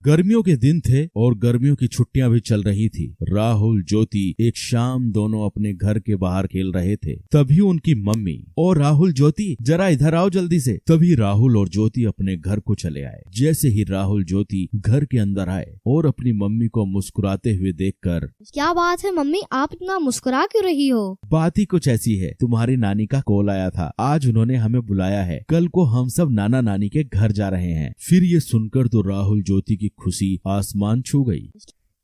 गर्मियों के दिन थे और गर्मियों की छुट्टियां भी चल रही थी। राहुल ज्योति एक शाम दोनों अपने घर के बाहर खेल रहे थे। तभी उनकी मम्मी, और राहुल ज्योति जरा इधर आओ जल्दी से। तभी राहुल और ज्योति अपने घर को चले आए। जैसे ही राहुल ज्योति घर के अंदर आए और अपनी मम्मी को मुस्कुराते हुए देखकर, क्या बात है मम्मी, आप इतना मुस्कुरा क्यों रही हो? बात ही कुछ ऐसी है, तुम्हारी नानी का कॉल आया था, आज उन्होंने हमें बुलाया है, कल को हम सब नाना नानी के घर जा रहे हैं। फिर ये सुनकर तो राहुल ज्योति की खुशी आसमान छू गई।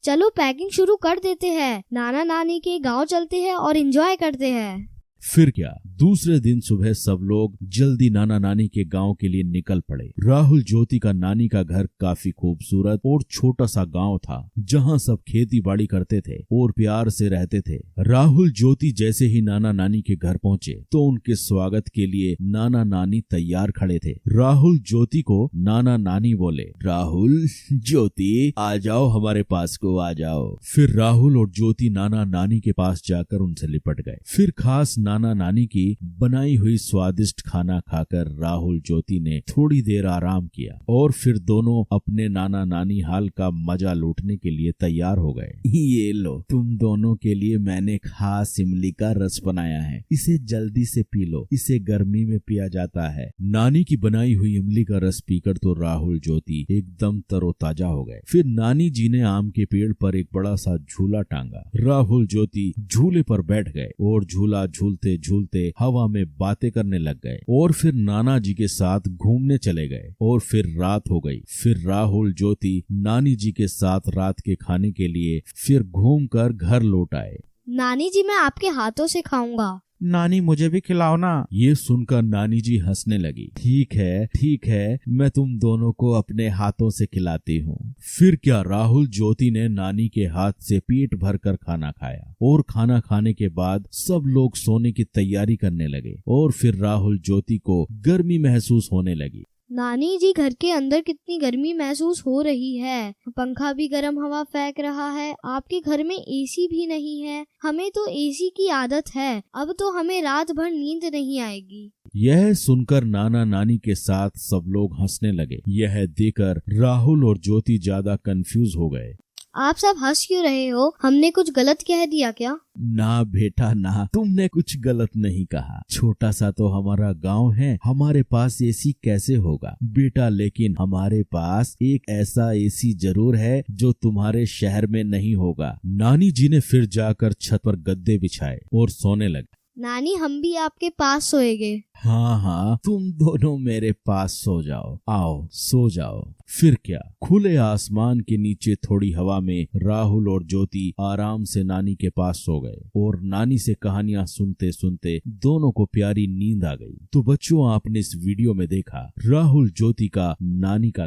चलो पैकिंग शुरू कर देते हैं, नाना नानी के गांव चलते हैं और एंजॉय करते हैं। फिर क्या, दूसरे दिन सुबह सब लोग जल्दी नाना नानी के गांव के लिए निकल पड़े। राहुल ज्योति का नानी का घर काफी खूबसूरत और छोटा सा गांव था, जहां सब खेती बाड़ी करते थे और प्यार से रहते थे। राहुल ज्योति जैसे ही नाना नानी के घर पहुंचे तो उनके स्वागत के लिए नाना नानी तैयार खड़े थे। राहुल ज्योति को नाना नानी बोले, राहुल ज्योति आ जाओ, हमारे पास को आ जाओ। फिर राहुल और ज्योति नाना नानी के पास जाकर उनसे लिपट गए। फिर खास नाना नानी की बनाई हुई स्वादिष्ट खाना खाकर राहुल ज्योति ने थोड़ी देर आराम किया और फिर दोनों अपने नाना नानी हाल का मजा लूटने के लिए तैयार हो गए। ये लो, तुम दोनों के लिए मैंने खास इमली का रस बनाया है, इसे जल्दी से पी लो, इसे गर्मी में पिया जाता है। नानी की बनाई हुई इमली का रस पीकर तो राहुल ज्योति एकदम तरोताजा हो गए। फिर नानी जी ने आम के पेड़ पर एक बड़ा सा झूला टांगा। राहुल ज्योति झूले पर बैठ गए और झूला झूलते झूलते हवा में बातें करने लग गए और फिर नाना जी के साथ घूमने चले गए। और फिर रात हो गई। फिर राहुल ज्योति नानी जी के साथ रात के खाने के लिए फिर घूमकर घर लौट आए। नानी जी, मैं आपके हाथों से खाऊंगा। नानी मुझे भी खिलाओ ना। ये सुनकर नानी जी हंसने लगी। ठीक है, मैं तुम दोनों को अपने हाथों से खिलाती हूँ। फिर क्या, राहुल ज्योति ने नानी के हाथ से पेट भरकर खाना खाया और खाना खाने के बाद सब लोग सोने की तैयारी करने लगे। और फिर राहुल ज्योति को गर्मी महसूस होने लगी। नानी जी, घर के अंदर कितनी गर्मी महसूस हो रही है, पंखा भी गर्म हवा फेंक रहा है, आपके घर में एसी भी नहीं है। हमें तो एसी की आदत है, अब तो हमें रात भर नींद नहीं आएगी। यह सुनकर नाना नानी के साथ सब लोग हंसने लगे। यह देखकर राहुल और ज्योति ज्यादा कंफ्यूज हो गए। आप सब हंस क्यों रहे हो? हमने कुछ गलत कह दिया क्या? ना बेटा ना, तुमने कुछ गलत नहीं कहा। छोटा सा तो हमारा गांव है, हमारे पास एसी कैसे होगा बेटा, लेकिन हमारे पास एक ऐसा एसी जरूर है जो तुम्हारे शहर में नहीं होगा। नानी जी ने फिर जाकर छत पर गद्दे बिछाए और सोने लगे। नानी, हम भी आपके पास सोएंगे। हाँ, तुम दोनों मेरे पास सो जाओ, आओ सो जाओ। फिर क्या, खुले आसमान के नीचे थोड़ी हवा में राहुल और ज्योति आराम से नानी के पास सो गए और नानी से कहानियां सुनते सुनते दोनों को प्यारी नींद आ गई। तो बच्चों, आपने इस वीडियो में देखा राहुल ज्योति का नानी का